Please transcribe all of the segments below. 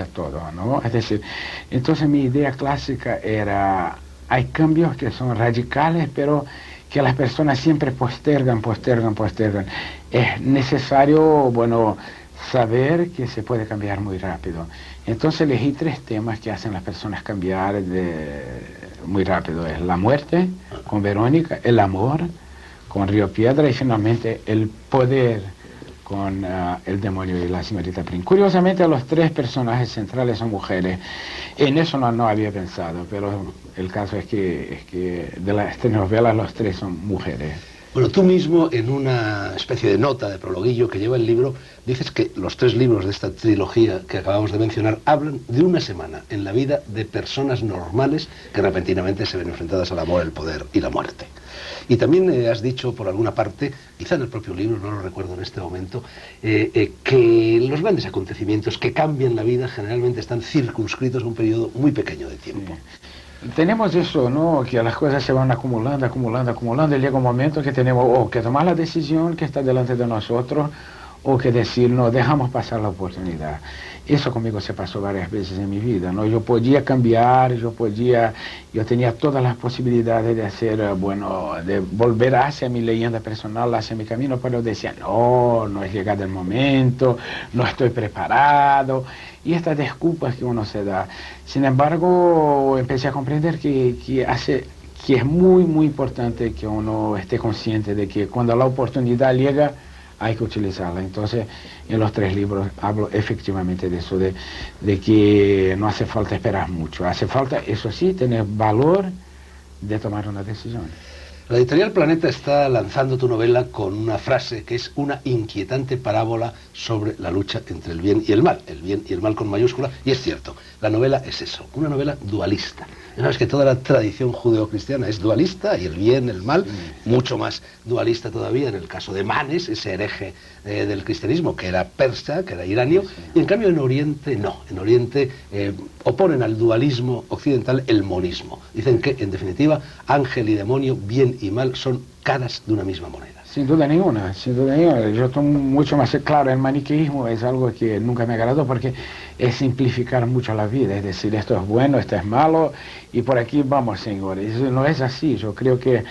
pasa todo, ¿no? Es decir, entonces mi idea clásica era, hay cambios que son radicales, pero que las personas siempre postergan, postergan, postergan. Es necesario, bueno, saber que se puede cambiar muy rápido. Entonces elegí tres temas que hacen las personas cambiar muy rápido. Es la muerte, con Verónica, el amor, con Río Piedra, y finalmente el poder, con el demonio y la señorita Prim. Curiosamente, los tres personajes centrales son mujeres. En eso no había pensado, pero el caso es que de las tres novelas los tres son mujeres. Bueno, tú mismo, en una especie de nota, de prologuillo que lleva el libro, dices que los tres libros de esta trilogía que acabamos de mencionar hablan de una semana en la vida de personas normales que repentinamente se ven enfrentadas al amor, el poder y la muerte. Y también has dicho por alguna parte, quizá en el propio libro, no lo recuerdo en este momento, que los grandes acontecimientos que cambian la vida generalmente están circunscritos a un periodo muy pequeño de tiempo. Sí. Tenemos eso, ¿no? Que las cosas se van acumulando, acumulando, acumulando, y llega un momento que tenemos o que tomar la decisión que está delante de nosotros, o que decir, no, dejamos pasar la oportunidad. Eso conmigo se pasó varias veces en mi vida, ¿no? Yo podía cambiar, yo tenía todas las posibilidades de hacer, bueno, de volver hacia mi leyenda personal, hacia mi camino, pero decía, no es llegado el momento, no estoy preparado, y estas disculpas que uno se da. Sin embargo, empecé a comprender que es muy, muy importante que uno esté consciente de que cuando la oportunidad llega, hay que utilizarla. Entonces, en los tres libros hablo efectivamente de eso, de que no hace falta esperar mucho. Hace falta, eso sí, tener valor de tomar una decisión. La editorial Planeta está lanzando tu novela con una frase que es una inquietante parábola sobre la lucha entre el bien y el mal con mayúscula, y es cierto, la novela es eso, una novela dualista. Sabes que toda la tradición judeocristiana es dualista, y el bien, el mal, mucho más dualista todavía en el caso de Manes, ese hereje del cristianismo que era persa, que era iranio, y en cambio en Oriente no, en Oriente oponen al dualismo occidental el monismo. Dicen que, en definitiva, ángel y demonio, bien y mal, son caras de una misma moneda. Sin duda ninguna, sin duda ninguna. Yo estoy mucho más claro, el maniqueísmo es algo que nunca me agradó porque es simplificar mucho la vida, es decir, esto es bueno, esto es malo, y por aquí vamos, señores. Eso no es así. Yo creo que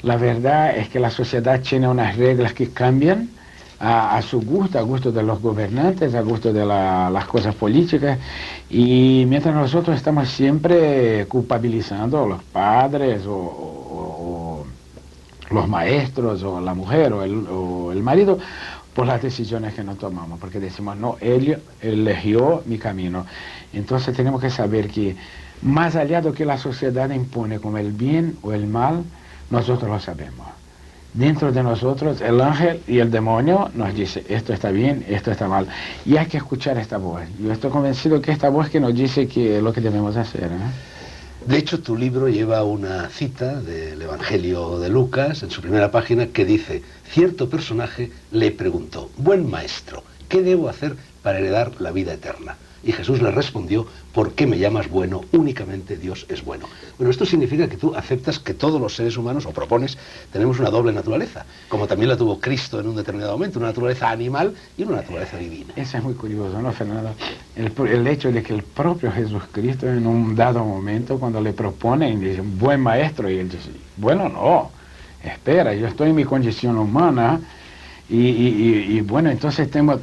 la verdad es que la sociedad tiene unas reglas que cambian a su gusto, a gusto de los gobernantes, a gusto de las cosas políticas, y mientras nosotros estamos siempre culpabilizando a los padres o los maestros o la mujer o el marido por las decisiones que no tomamos, porque decimos, no, él eligió mi camino. Entonces tenemos que saber que más allá de lo que la sociedad impone como el bien o el mal, nosotros lo sabemos. Dentro de nosotros el ángel y el demonio nos dice, esto está bien, esto está mal, y hay que escuchar esta voz. Yo estoy convencido que esta voz que nos dice que es lo que debemos hacer, De hecho, tu libro lleva una cita del Evangelio de Lucas en su primera página que dice: cierto personaje le preguntó, buen maestro, ¿qué debo hacer para heredar la vida eterna? Y Jesús le respondió, ¿por qué me llamas bueno? Únicamente Dios es bueno. Bueno, esto significa que tú aceptas que todos los seres humanos, o propones, tenemos una doble naturaleza, como también la tuvo Cristo en un determinado momento, una naturaleza animal y una naturaleza divina. Eso es muy curioso, ¿no, Fernando? El hecho de que el propio Jesucristo en un dado momento, cuando le proponen, dice, buen maestro, y él dice, bueno, no, espera, yo estoy en mi condición humana, y bueno, entonces tengo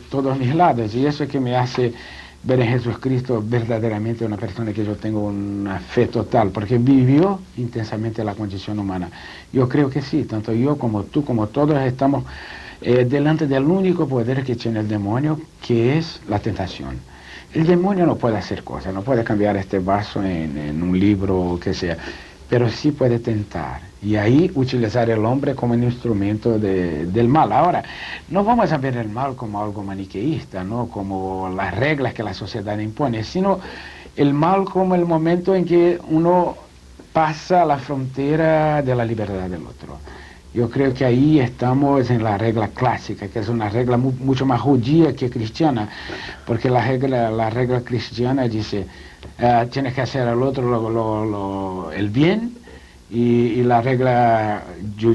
todos mis lados, y eso es que me hace ver en Jesucristo verdaderamente una persona que yo tengo una fe total, porque vivió intensamente la condición humana. Yo creo que sí, tanto yo como tú, como todos estamos delante del único poder que tiene el demonio, que es la tentación. El demonio no puede hacer cosas, no puede cambiar este vaso en un libro o que sea, pero sí puede tentar, y ahí utilizar el hombre como un instrumento del mal. Ahora, no vamos a ver el mal como algo maniqueísta, ¿no? Como las reglas que la sociedad impone, sino el mal como el momento en que uno pasa la frontera de la libertad del otro. Yo creo que ahí estamos en la regla clásica, que es una regla mucho más judía que cristiana, porque la regla cristiana dice, tienes que hacer al otro el bien, y la regla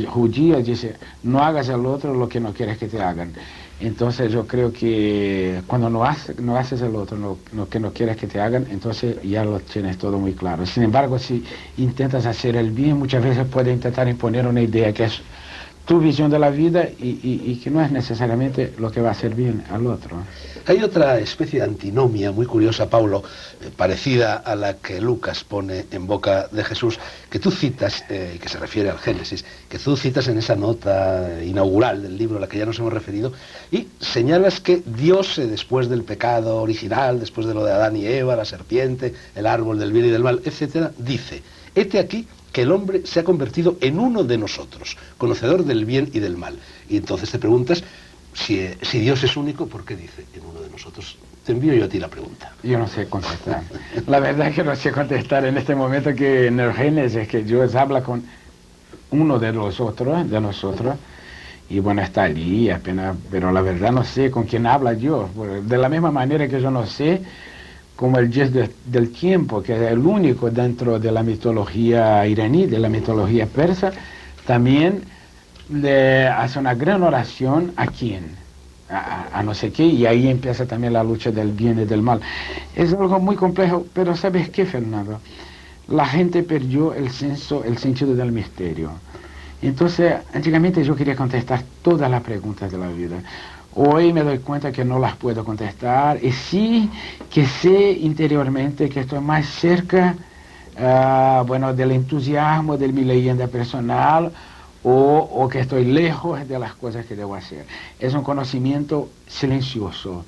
judía dice, no hagas al otro lo que no quieres que te hagan. Entonces yo creo que cuando no haces el otro lo que no quieres que te hagan, entonces ya lo tienes todo muy claro. Sin embargo, si intentas hacer el bien, muchas veces puedes intentar imponer una idea que es tu visión de la vida y que no es necesariamente lo que va a hacer bien al otro. Hay otra especie de antinomia muy curiosa, Paulo, parecida a la que Lucas pone en boca de Jesús, que tú citas, que se refiere al Génesis, que tú citas en esa nota inaugural del libro a la que ya nos hemos referido, y señalas que Dios, después del pecado original, después de lo de Adán y Eva, la serpiente, el árbol del bien y del mal, etcétera, dice: hete aquí que el hombre se ha convertido en uno de nosotros, conocedor del bien y del mal. Y entonces te preguntas, si Dios es único, ¿por qué dice en uno de nosotros? Te envío yo a ti la pregunta. Yo no sé contestar. La verdad es que no sé contestar en este momento, que en el Génesis que Dios habla con uno de nosotros, y bueno, está allí apenas, pero la verdad no sé con quién habla Dios. De la misma manera que yo no sé, como el dios del tiempo, que es el único dentro de la mitología iraní, de la mitología persa, también le hace una gran oración a quién, a no sé qué, y ahí empieza también la lucha del bien y del mal. Es algo muy complejo, pero ¿sabes qué, Fernando? La gente perdió el sentido del misterio. Entonces, antiguamente yo quería contestar todas las preguntas de la vida. Hoy me doy cuenta que no las puedo contestar, y sí que sé interiormente que estoy más cerca, bueno, del entusiasmo de mi leyenda personal, o que estoy lejos de las cosas que debo hacer. Es un conocimiento silencioso,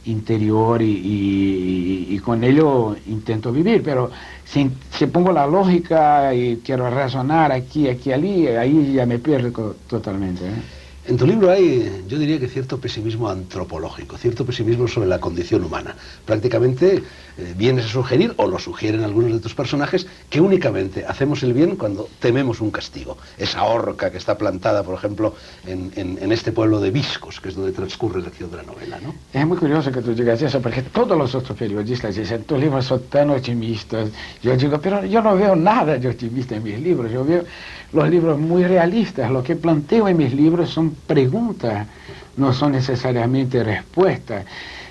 interior, y con ello intento vivir, pero si pongo la lógica y quiero razonar aquí, allí, ahí ya me pierdo totalmente, ¿eh? En tu libro hay, yo diría que cierto pesimismo antropológico, cierto pesimismo sobre la condición humana. Prácticamente vienes a sugerir, o lo sugieren algunos de tus personajes, que únicamente hacemos el bien cuando tememos un castigo. Esa horca que está plantada, por ejemplo, en este pueblo de Viscos, que es donde transcurre la acción de la novela, ¿no? Es muy curioso que tú digas eso, porque todos los otros periodistas dicen: tus libros son tan optimistas. Yo digo, pero yo no veo nada de optimista en mis libros. Yo veo los libros muy realistas. Lo que planteo en mis libros son preguntas, no son necesariamente respuestas.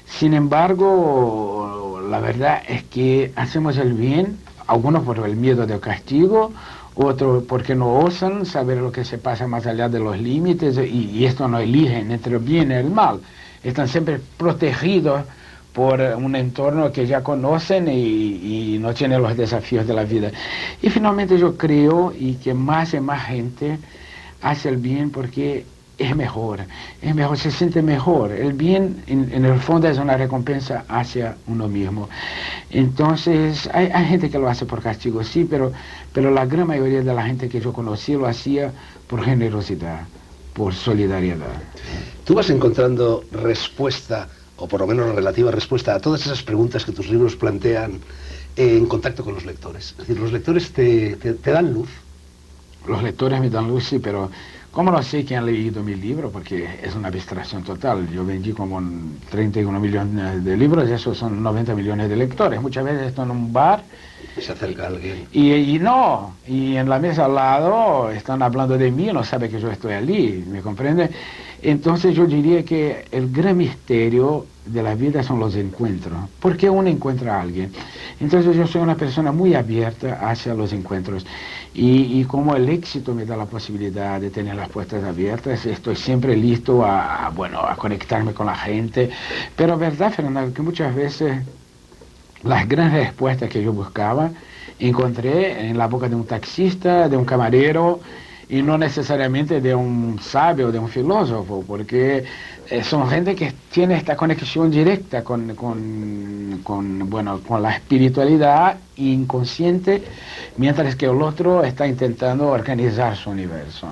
Sin embargo, la verdad es que hacemos el bien, algunos por el miedo del castigo, otros porque no osan saber lo que se pasa más allá de los límites, y esto no eligen entre el bien y el mal. Están siempre protegidos por un entorno que ya conocen y no tienen los desafíos de la vida. Y finalmente yo creo y que más y más gente hace el bien porque es mejor, se siente mejor. El bien en el fondo es una recompensa hacia uno mismo. Entonces hay gente que lo hace por castigo, sí, pero la gran mayoría de la gente que yo conocí lo hacía por generosidad, por solidaridad. Tú vas encontrando respuesta, o por lo menos relativa respuesta, a todas esas preguntas que tus libros plantean en contacto con los lectores. Es decir, los lectores te dan luz. Los lectores me dan luz, sí, pero ¿cómo no sé quién ha leído mi libro? Porque es una abstracción total. Yo vendí como 31 millones de libros, y esos son 90 millones de lectores. Muchas veces estoy en un bar, Se acerca alguien. y en la mesa al lado están hablando de mí, no sabe que yo estoy allí, ¿me comprende? Entonces yo diría que el gran misterio de la vida son los encuentros. ¿Por qué uno encuentra a alguien? Entonces yo soy una persona muy abierta hacia los encuentros, y como el éxito me da la posibilidad de tener las puertas abiertas, estoy siempre listo a conectarme con la gente. Pero verdad, Fernando, que muchas veces las grandes respuestas que yo buscaba encontré en la boca de un taxista, de un camarero, y no necesariamente de un sabio, de un filósofo, porque son gente que tiene esta conexión directa con la espiritualidad inconsciente, mientras que el otro está intentando organizar su universo.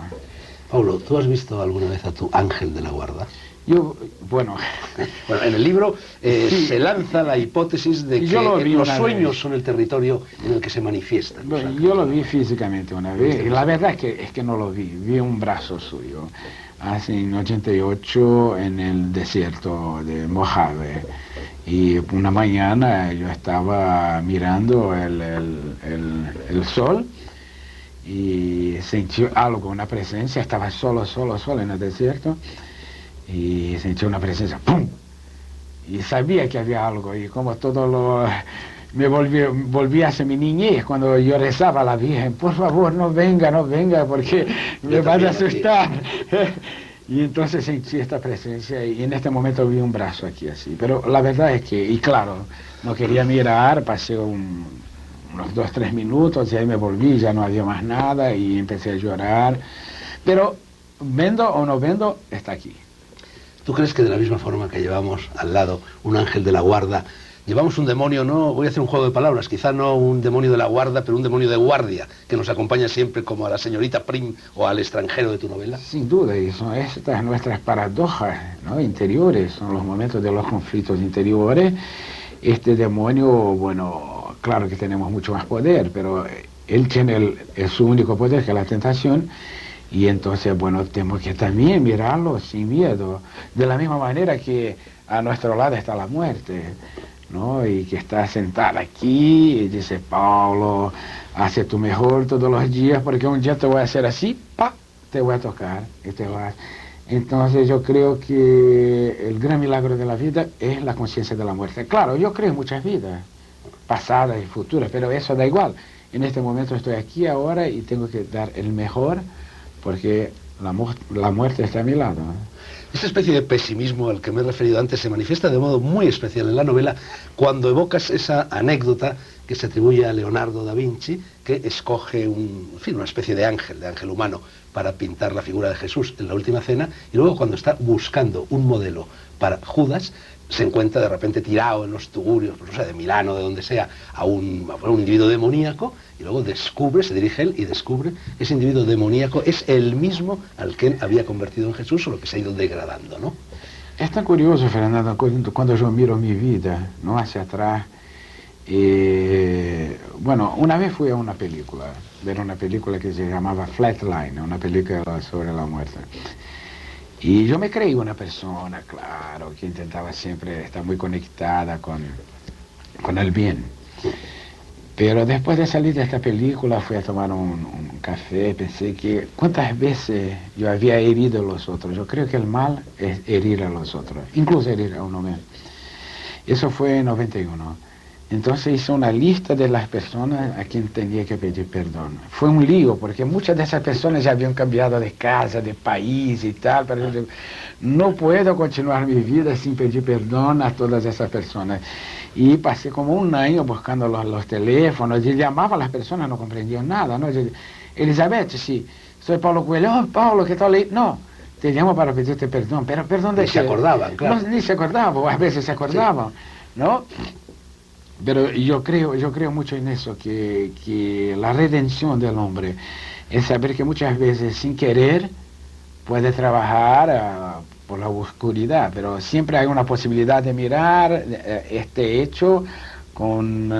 Paulo, ¿tú has visto alguna vez a tu ángel de la guarda? Bueno, en el libro sí, se lanza la hipótesis de que los sueños son el territorio en el que se manifiestan. Bueno, yo lo vi físicamente una vez, y la verdad es que no lo vi un brazo suyo, en 88 en el desierto de Mojave, y una mañana yo estaba mirando el sol, y sentí algo, una presencia, estaba solo en el desierto. y sentí una presencia, ¡pum! Y sabía que había algo, y como todo lo... Me volví hacia mi niñez cuando yo rezaba a la Virgen, por favor, no venga, porque me van a asustar. Y entonces sentí esta presencia y en este momento vi un brazo aquí así. Pero la verdad es que, y claro, no quería mirar, pasé unos 2, 3 minutos y ahí me volví, ya no había más nada y empecé a llorar. Pero vendo o no vendo, está aquí. ¿Tú crees que de la misma forma que llevamos al lado un ángel de la guarda, llevamos un demonio, no, voy a hacer un juego de palabras, quizá no un demonio de la guarda, pero un demonio de guardia, que nos acompaña siempre como a la señorita Prim o al extranjero de tu novela? Sin duda, y son estas nuestras paradojas, ¿no?, interiores, son los momentos de los conflictos interiores. Este demonio, bueno, claro que tenemos mucho más poder, pero él tiene su único poder, que es la tentación, y entonces, bueno, tenemos que también mirarlo sin miedo, de la misma manera que a nuestro lado está la muerte, ¿no? Y que está sentada aquí y dice, Paulo, hace tu mejor todos los días porque un día te voy a hacer así, ¡pa!, te voy a tocar y te vas. Entonces yo creo que el gran milagro de la vida es la conciencia de la muerte. Claro, yo creo en muchas vidas, pasadas y futuras, pero eso da igual. En este momento estoy aquí ahora y tengo que dar el mejor porque la muerte está a mi lado, ¿no? Esta especie de pesimismo al que me he referido antes se manifiesta de modo muy especial en la novela cuando evocas esa anécdota que se atribuye a Leonardo da Vinci, que escoge una especie de ángel humano para pintar la figura de Jesús en la Última Cena, y luego cuando está buscando un modelo para Judas, se encuentra de repente tirado en los tugurios, pues, o sea, de Milano, de donde sea, a un individuo demoníaco, y luego se dirige él y descubre que ese individuo demoníaco es el mismo al que él había convertido en Jesús, solo que se ha ido degradando, ¿no? Es tan curioso, Fernando, cuando yo miro mi vida, ¿no?, hacia atrás. Bueno, una vez fui a una película, ver una película que se llamaba Flatline, una película sobre la muerte. Y yo me creí una persona, claro, que intentaba siempre estar muy conectada con el bien. Pero después de salir de esta película fui a tomar un café, pensé que cuántas veces yo había herido a los otros. Yo creo que el mal es herir a los otros, incluso herir a uno mismo. Eso fue en 91. Entonces hice una lista de las personas a quien tenía que pedir perdón. Fue un lío, porque muchas de esas personas ya habían cambiado de casa, de país y tal, pero yo no puedo continuar mi vida sin pedir perdón a todas esas personas. Y pasé como un año buscando los teléfonos, y llamaba a las personas, no comprendían nada, ¿no? Elizabeth, sí, soy Paulo Coelho. Oh, Paulo, ¿qué tal? No, te llamo para pedirte perdón, pero perdón de qué. Ni se acordaban, claro. No, ni se acordaban, o a veces se acordaban, ¿no? Pero yo creo mucho en eso, que la redención del hombre es saber que muchas veces sin querer puede trabajar por la oscuridad, pero siempre hay una posibilidad de mirar este hecho con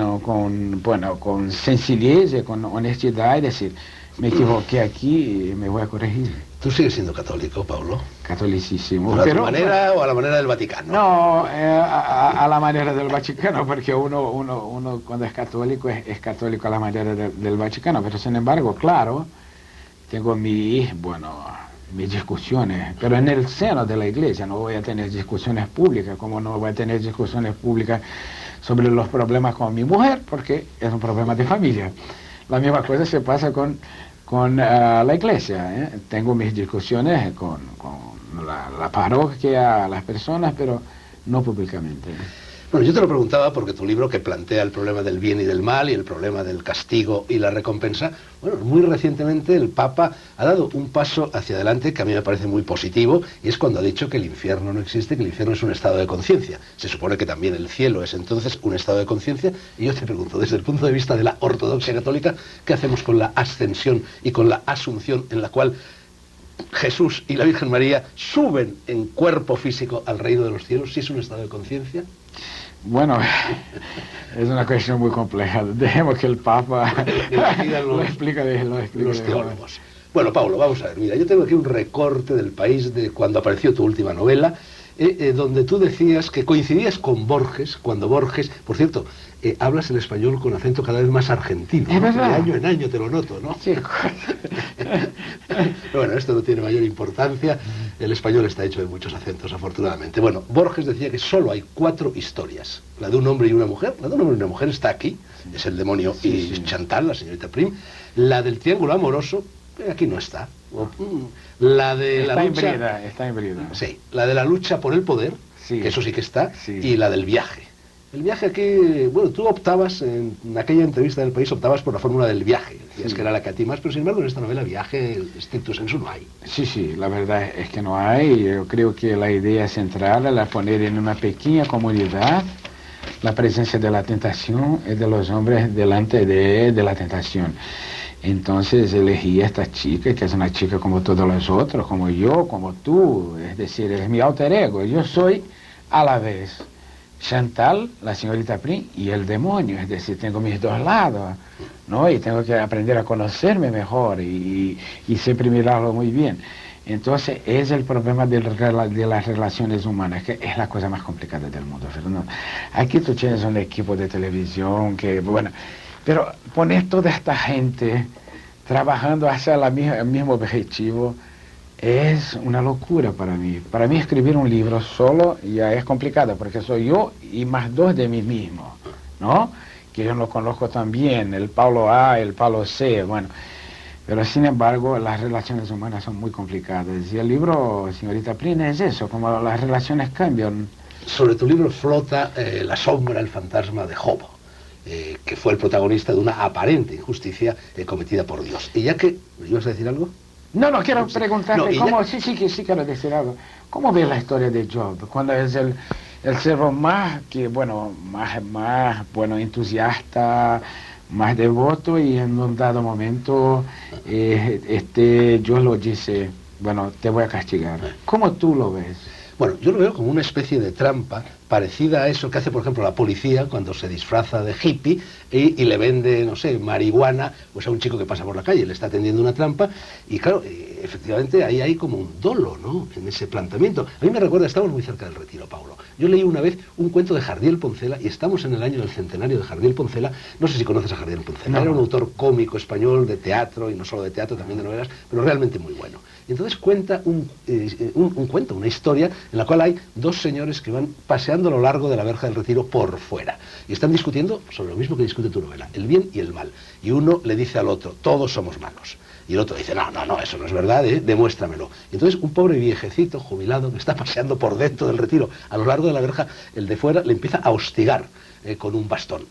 sencillez y con honestidad y decir, me equivoqué aquí y me voy a corregir. ¿Tú sigues siendo católico, Paulo? Catolicísimo. ¿A tu manera o a la manera del Vaticano? No, a la manera del Vaticano, porque uno cuando es católico católico a la manera del Vaticano, pero sin embargo, claro, tengo mis discusiones, pero en el seno de la iglesia. No voy a tener discusiones públicas, como no voy a tener discusiones públicas sobre los problemas con mi mujer, porque es un problema de familia. La misma cosa se pasa con la iglesia, ¿eh? Tengo mis discusiones con la parroquia, las personas, pero no públicamente. Bueno, yo te lo preguntaba porque tu libro, que plantea el problema del bien y del mal y el problema del castigo y la recompensa, bueno, muy recientemente el Papa ha dado un paso hacia adelante que a mí me parece muy positivo, y es cuando ha dicho que el infierno no existe, que el infierno es un estado de conciencia. Se supone que también el cielo es entonces un estado de conciencia, y yo te pregunto, desde el punto de vista de la ortodoxia católica, ¿qué hacemos con la ascensión y con la asunción en la cual Jesús y la Virgen María suben en cuerpo físico al reino de los cielos? ¿Si es un estado de conciencia? Bueno, es una cuestión muy compleja. Dejemos que el Papa lo explique. Los teólogos. Bueno, Paulo, vamos a ver. Mira, yo tengo aquí un recorte del País de cuando apareció tu última novela, donde tú decías que coincidías con Borges, cuando Borges, por cierto, hablas el español con acento cada vez más argentino, Es ¿no? verdad. De año en año te lo noto, ¿no? Sí. Pero bueno, esto no tiene mayor importancia, el español está hecho de muchos acentos, afortunadamente. Bueno, Borges decía que solo hay 4 historias, la de un hombre y una mujer, la de un hombre y una mujer está aquí, es el demonio y Chantal, la señorita Prim, la del triángulo amoroso, aquí no está. La de Está la en lucha, brida, está en brida. sí, la de la lucha por el poder, Sí. que eso sí que está, Sí. y la del viaje. El viaje aquí, bueno, tú optabas, en aquella entrevista del País, optabas por la fórmula del viaje, decías Sí. que era la que a ti más, pero sin embargo en esta novela viaje, stricto sensu, no hay. Sí, sí, la verdad es que no hay. Yo creo que la idea central es la poner en una pequeña comunidad la presencia de la tentación y de los hombres delante de la tentación. Entonces elegí a esta chica, que es una chica como todos los otros, como yo, como tú, es decir, es mi alter ego. Yo soy a la vez Chantal, la señorita Prim, y el demonio, es decir, tengo mis dos lados, ¿no? Y tengo que aprender a conocerme mejor y siempre mirarlo muy bien. Entonces, es el problema de las relaciones humanas, que es la cosa más complicada del mundo, Fernando. Aquí tú tienes un equipo de televisión que, bueno, pero poner toda esta gente trabajando hacia el mismo objetivo es una locura para mí. Para mí escribir un libro solo ya es complicado, porque soy yo y más 2 de mí mismo, ¿no? Que yo no conozco tan bien, el Paulo A, el Paulo C, bueno. Pero sin embargo, las relaciones humanas son muy complicadas. Y el libro, señorita Prim, es eso, como las relaciones cambian. Sobre tu libro flota la sombra, el fantasma de Job, que fue el protagonista de una aparente injusticia cometida por Dios. Y ya que, ¿ibas a decir algo? No, quiero preguntarte, No, ¿cómo? Sí, quiero decir algo. ¿Cómo ves la historia de Job? Cuando es el ser más, entusiasta, más devoto, y en un dado momento Dios lo dice, bueno, te voy a castigar. ¿Cómo tú lo ves? Bueno, yo lo veo como una especie de trampa parecida a eso que hace, por ejemplo, la policía cuando se disfraza de hippie y le vende, no sé, marihuana pues a un chico que pasa por la calle, le está tendiendo una trampa y claro, efectivamente ahí hay como un dolo, ¿no?, en ese planteamiento. A mí me recuerda, estamos muy cerca del Retiro, Paulo. Yo leí una vez un cuento de Jardiel Poncela y estamos en el año del centenario de Jardiel Poncela. No sé si conoces a Jardiel Poncela, no. Era un autor cómico español de teatro, y no solo de teatro, también de novelas, pero realmente muy bueno. Y entonces cuenta un cuento, una historia en la cual hay 2 señores que van paseando a lo largo de la verja del Retiro por fuera y están discutiendo sobre lo mismo que discute tu novela, el bien y el mal. Y uno le dice al otro, todos somos malos. Y el otro dice, no, eso no es verdad, demuéstramelo. Y entonces un pobre viejecito jubilado que está paseando por dentro del Retiro, a lo largo de la verja, el de fuera le empieza a hostigar con un bastón.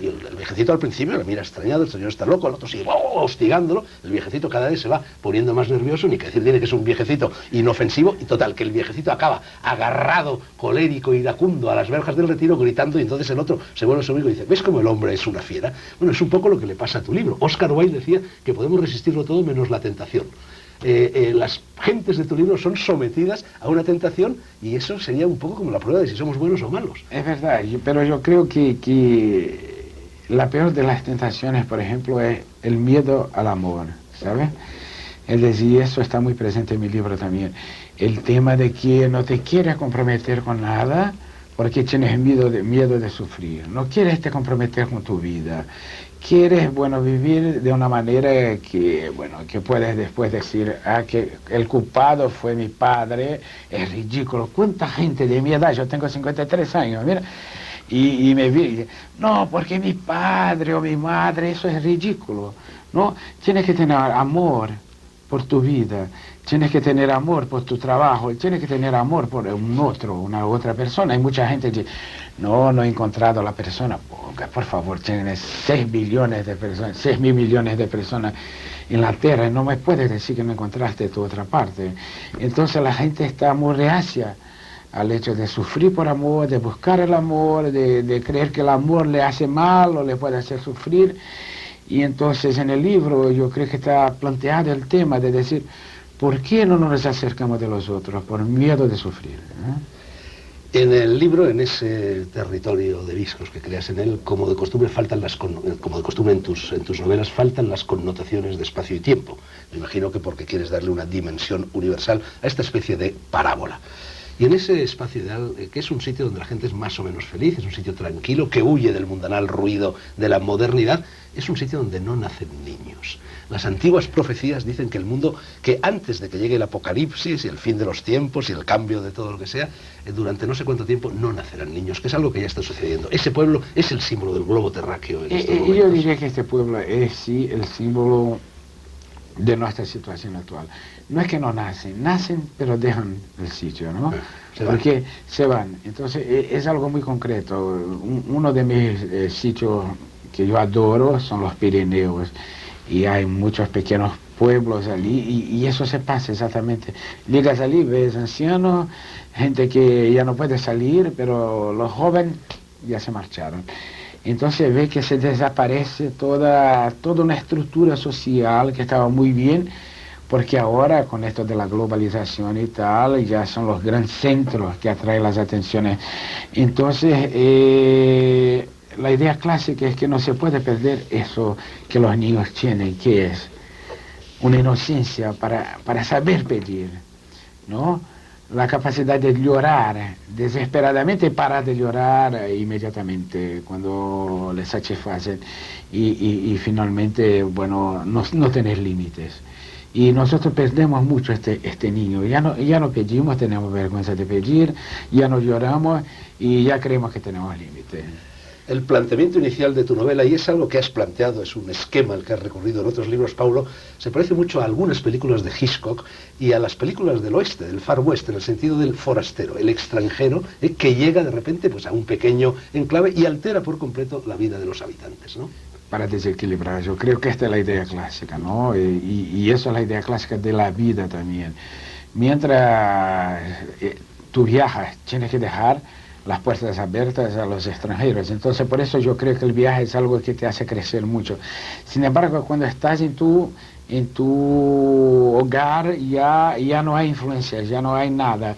Y el viejecito al principio le mira extrañado, el señor está loco, el otro sigue hostigándolo, el viejecito cada vez se va poniendo más nervioso, ni que decir tiene que es un viejecito inofensivo, y total, que el viejecito acaba agarrado, colérico, iracundo a las verjas del Retiro, gritando, y entonces el otro se vuelve a su amigo y dice, ¿ves cómo el hombre es una fiera? Bueno, es un poco lo que le pasa a tu libro. Oscar Wilde decía que podemos resistirlo todo menos la tentación. Las gentes de tu libro son sometidas a una tentación y eso sería un poco como la prueba de si somos buenos o malos. Es verdad, pero yo creo que la peor de las tentaciones, por ejemplo, es el miedo al amor, ¿sabes? Es decir, eso está muy presente en mi libro también. El tema de que no te quieres comprometer con nada porque tienes miedo de sufrir. No quieres te comprometer con tu vida. Quieres, bueno, vivir de una manera que puedes después decir, que el culpado fue mi padre, es ridículo. ¿Cuánta gente de mi edad? Yo tengo 53 años, mira, y me vi, no, porque mi padre o mi madre, eso es ridículo, ¿no? Tienes que tener amor por tu vida, tienes que tener amor por tu trabajo, tienes que tener amor por una otra persona. Hay mucha gente que dice, no he encontrado a la persona. Por favor, tienes 6 billones de personas, 6.000 millones de personas en la Tierra, y no me puedes decir que no encontraste tu otra parte. Entonces la gente está muy reacia al hecho de sufrir por amor, de buscar el amor, de creer que el amor le hace mal o le puede hacer sufrir. Y entonces en el libro yo creo que está planteado el tema de decir, ¿por qué no nos acercamos de los otros? Por miedo de sufrir, En el libro, en ese territorio de viscos que creas en él, como de costumbre en tus novelas, faltan las connotaciones de espacio y tiempo. Me imagino que porque quieres darle una dimensión universal a esta especie de parábola. Y en ese espacio ideal, que es un sitio donde la gente es más o menos feliz, es un sitio tranquilo, que huye del mundanal ruido de la modernidad, es un sitio donde no nacen niños. Las antiguas profecías dicen que el mundo, que antes de que llegue el apocalipsis y el fin de los tiempos y el cambio de todo lo que sea, durante no sé cuánto tiempo no nacerán niños, que es algo que ya está sucediendo. Ese pueblo es el símbolo del globo terráqueo en estos momentos. Yo diría que este pueblo es sí el símbolo de nuestra situación actual. No es que no nacen, nacen pero dejan el sitio, ¿no? Porque se van. Entonces es algo muy concreto. Uno de mis sitios que yo adoro son los Pirineos, y hay muchos pequeños pueblos allí, y eso se pasa exactamente. Llegas allí, ves ancianos, gente que ya no puede salir, pero los jóvenes ya se marcharon. Entonces ve que se desaparece toda una estructura social que estaba muy bien, porque ahora con esto de la globalización y tal, ya son los grandes centros que atraen las atenciones. Entonces, la idea clásica es que no se puede perder eso que los niños tienen, que es una inocencia para saber pedir, ¿no? La capacidad de llorar desesperadamente y parar de llorar inmediatamente cuando les satisfacen, y finalmente, bueno, no tener límites. Y nosotros perdemos mucho este niño. Ya no pedimos, tenemos vergüenza de pedir, ya no lloramos y ya creemos que tenemos límites. El planteamiento inicial de tu novela, y es algo que has planteado, es un esquema al que has recurrido en otros libros, Paulo, se parece mucho a algunas películas de Hitchcock y a las películas del oeste, del Far West, en el sentido del forastero, el extranjero, que llega de repente pues, a un pequeño enclave y altera por completo la vida de los habitantes, ¿no? Para desequilibrar, yo creo que esta es la idea clásica, ¿no? Y eso es la idea clásica de la vida también. Mientras tú viajas, tienes que dejar las puertas abiertas a los extranjeros. Entonces, por eso yo creo que el viaje es algo que te hace crecer mucho. Sin embargo, cuando estás en tu hogar, ya no hay influencias, ya no hay nada.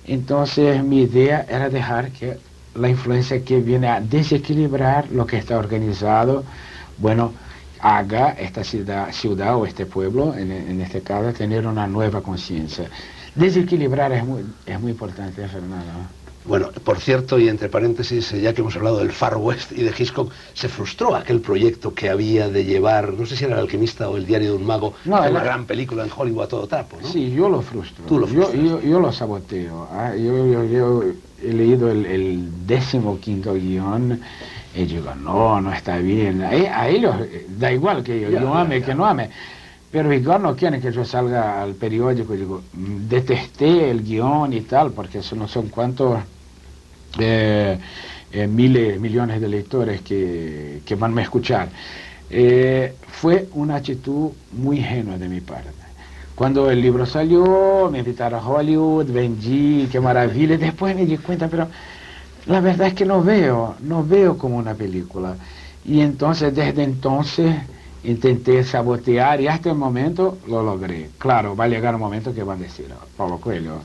Entonces, mi idea era dejar que la influencia que viene a desequilibrar lo que está organizado, bueno, haga esta ciudad o este pueblo, en este caso, tener una nueva conciencia. Desequilibrar es muy importante, Fernando. Bueno, por cierto, y entre paréntesis, ya que hemos hablado del Far West y de Hitchcock, se frustró aquel proyecto que había de llevar, no sé si era El alquimista o El diario de un mago, no, una gran película en Hollywood a todo trapo, ¿no? Sí, yo lo frustro. Tú lo frustras. Yo lo saboteo. Yo he leído el 15º guión y digo, no está bien. A ellos da igual que yo ame, que no ame. Pero igual no quieren que yo salga al periódico y digo, detesté el guión y tal, porque eso no son cuantos millones de lectores que van a escuchar. Fue una actitud muy ingenua de mi parte. Cuando el libro salió, me invitaron a Hollywood, vendí, qué maravilla, y después me di cuenta, pero la verdad es que no veo como una película. Y entonces, desde entonces, intenté sabotear y hasta el momento lo logré. Claro, va a llegar un momento que van a decir, Paulo Coelho,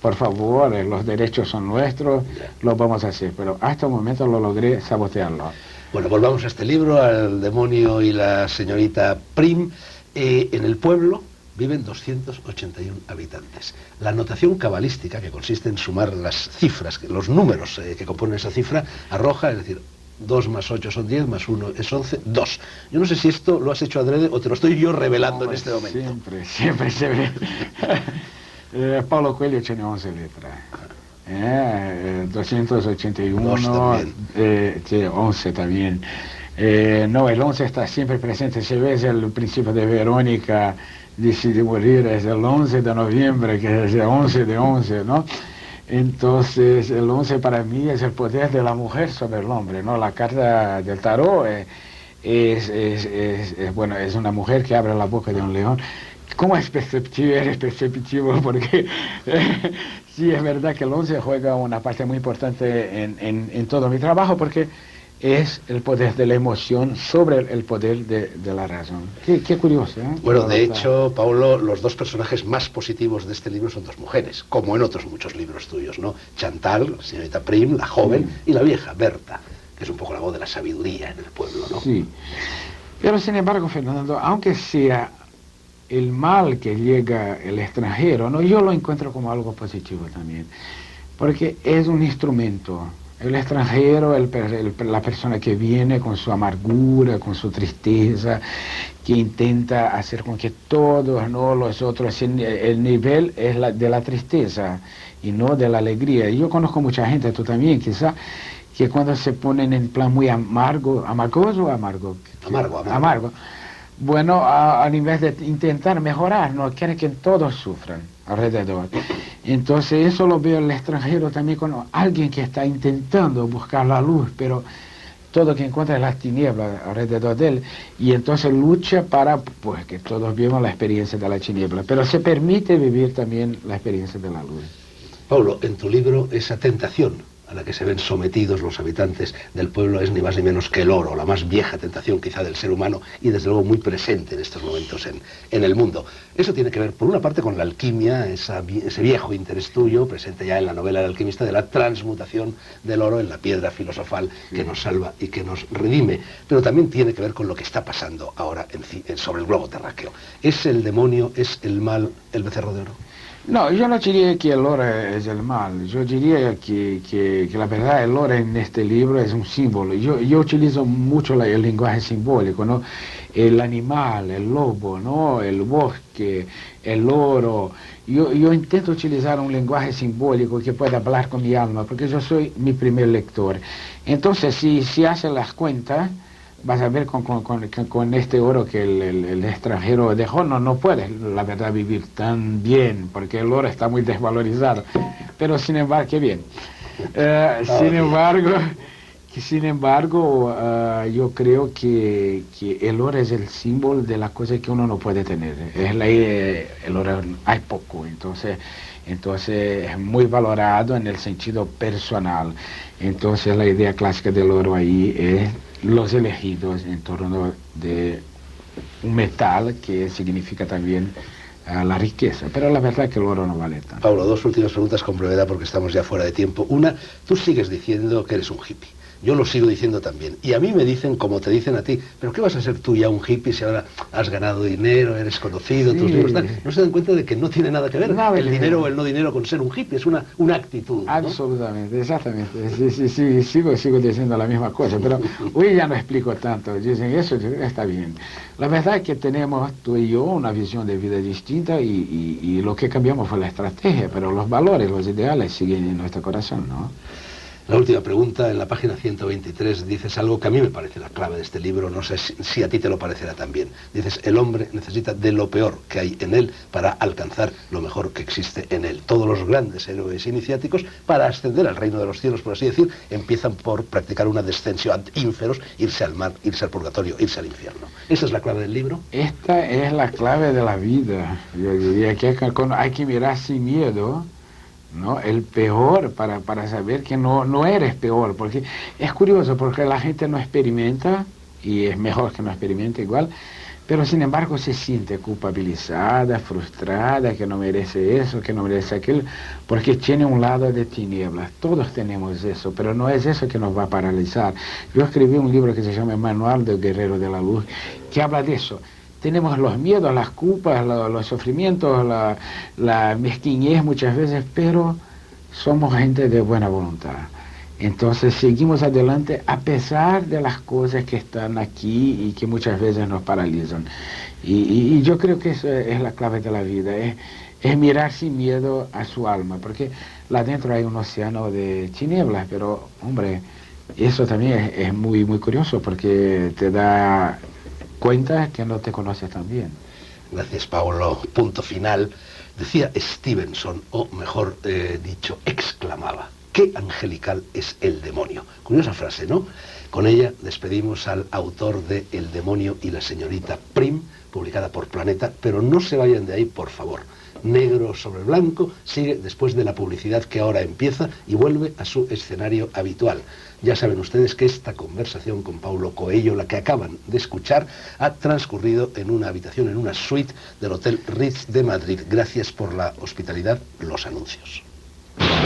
por favor, los derechos son nuestros, lo vamos a hacer, pero hasta el momento lo logré sabotearlo. Bueno, volvamos a este libro, al demonio y la señorita Prim. En el pueblo viven 281 habitantes. La notación cabalística, que consiste en sumar las cifras, los números que componen esa cifra, arroja, es decir, 2 más 8 son 10, más 1 es 11, 2. Yo no sé si esto lo has hecho adrede o te lo estoy yo revelando en este momento. Siempre se ve. Paulo Coelho tiene 11 letras. 281, tiene 11 también. No, el 11 está siempre presente. Si ves el principio de Verónica, decide morir, es el 11 de noviembre, que es el 11 de 11, ¿no? Entonces, el 11 para mí es el poder de la mujer sobre el hombre, ¿no? La carta del tarot bueno, es una mujer que abre la boca de un león. ¿Cómo es perceptivo? Eres perceptivo porque sí, es verdad que el 11 juega una parte muy importante en todo mi trabajo, porque es el poder de la emoción sobre el poder de la razón. Qué curioso, ¿eh? Bueno, de hecho, Paulo, los dos personajes más positivos de este libro son dos mujeres, como en otros muchos libros tuyos, ¿no? Chantal, la señorita Prim, la joven, y la vieja, Berta, que es un poco la voz de la sabiduría en el pueblo, ¿no? Sí. Pero sin embargo, Fernando, aunque sea el mal que llega el extranjero, ¿no? Yo lo encuentro como algo positivo también, porque es un instrumento. El extranjero, la persona que viene con su amargura, con su tristeza, que intenta hacer con que todos, ¿no?, los otros, el nivel es de la tristeza y no de la alegría. Yo conozco mucha gente, tú también quizá, que cuando se ponen en plan muy amargoso o amargo, Amargo. bueno, a invés de intentar mejorar, no quieren que todos sufran alrededor. Entonces eso lo veo en el extranjero también como alguien que está intentando buscar la luz, pero todo que encuentra es las tinieblas alrededor de él, y entonces lucha para, pues, que todos vivamos la experiencia de la tiniebla, pero se permite vivir también la experiencia de la luz. Paulo, en tu libro, esa tentación a la que se ven sometidos los habitantes del pueblo es ni más ni menos que el oro, la más vieja tentación quizá del ser humano y desde luego muy presente en estos momentos en el mundo. Eso tiene que ver, por una parte, con la alquimia, ese viejo interés tuyo, presente ya en la novela del alquimista, de la transmutación del oro en la piedra filosofal que nos salva y que nos redime. Pero también tiene que ver con lo que está pasando ahora sobre el globo terráqueo. ¿Es el demonio, es el mal, el becerro de oro? No, yo no diría que el oro es el mal, yo diría que la verdad el oro en este libro es un símbolo. Yo utilizo mucho el lenguaje simbólico, ¿no? El animal, el lobo, ¿no? El bosque, el oro. Yo intento utilizar un lenguaje simbólico que pueda hablar con mi alma, porque yo soy mi primer lector. Entonces, si haces las cuentas, vas a ver con este oro que el extranjero dejó, no puedes, la verdad, vivir tan bien, porque el oro está muy desvalorizado. Pero sin embargo, qué bien. Sin embargo, yo creo que el oro es el símbolo de las cosas que uno no puede tener. El oro hay poco, entonces es muy valorado en el sentido personal. Entonces la idea clásica del oro ahí es los elegidos en torno de un metal que significa también la riqueza, pero la verdad es que el oro no vale tanto. Paulo, dos últimas preguntas con brevedad porque estamos ya fuera de tiempo. Una, tú sigues diciendo que eres un hippie. Yo lo sigo diciendo también. Y a mí me dicen, como te dicen a ti, ¿pero qué vas a ser tú ya un hippie si ahora has ganado dinero, eres conocido, tus libros están? No se dan cuenta de que no tiene nada que ver el dinero o el no dinero con ser un hippie, es una actitud, ¿no? Absolutamente, exactamente. Sí, sigo diciendo la misma cosa, pero hoy ya no explico tanto. Dicen, eso está bien. La verdad es que tenemos, tú y yo, una visión de vida distinta y lo que cambiamos fue la estrategia, pero los valores, los ideales siguen en nuestro corazón, ¿no? La última pregunta, en la página 123 dices algo que a mí me parece la clave de este libro, no sé si a ti te lo parecerá también. Dices, el hombre necesita de lo peor que hay en él para alcanzar lo mejor que existe en él. Todos los grandes héroes iniciáticos, para ascender al reino de los cielos, por así decir, empiezan por practicar una descensión ad ínferos, irse al mar, irse al purgatorio, irse al infierno. ¿Esa es la clave del libro? Esta es la clave de la vida. Yo diría que hay que mirar sin miedo, ¿no? El peor para saber que no eres peor, porque es curioso, porque la gente no experimenta, y es mejor que no experimente igual, pero sin embargo se siente culpabilizada, frustrada, que no merece eso, que no merece aquello, porque tiene un lado de tinieblas. Todos tenemos eso, pero no es eso que nos va a paralizar. Yo escribí un libro que se llama Manual del Guerrero de la Luz, que habla de eso. Tenemos los miedos, las culpas, los sufrimientos, la mezquinez muchas veces, pero somos gente de buena voluntad. Entonces seguimos adelante a pesar de las cosas que están aquí y que muchas veces nos paralizan. Y yo creo que eso es la clave de la vida, es mirar sin miedo a su alma, porque lá dentro hay un océano de tinieblas, pero hombre, eso también es muy, muy curioso porque te da cuenta que no te conoces tan bien. Gracias, Paulo. Punto final. Decía Stevenson, o mejor dicho, exclamaba, qué angelical es el demonio. Curiosa frase, ¿no? Con ella despedimos al autor de El demonio y la señorita Prim, publicada por Planeta, pero no se vayan de ahí, por favor. Negro sobre blanco, sigue después de la publicidad que ahora empieza y vuelve a su escenario habitual. Ya saben ustedes que esta conversación con Paulo Coello, la que acaban de escuchar, ha transcurrido en una habitación, en una suite del Hotel Ritz de Madrid. Gracias por la hospitalidad, los anuncios.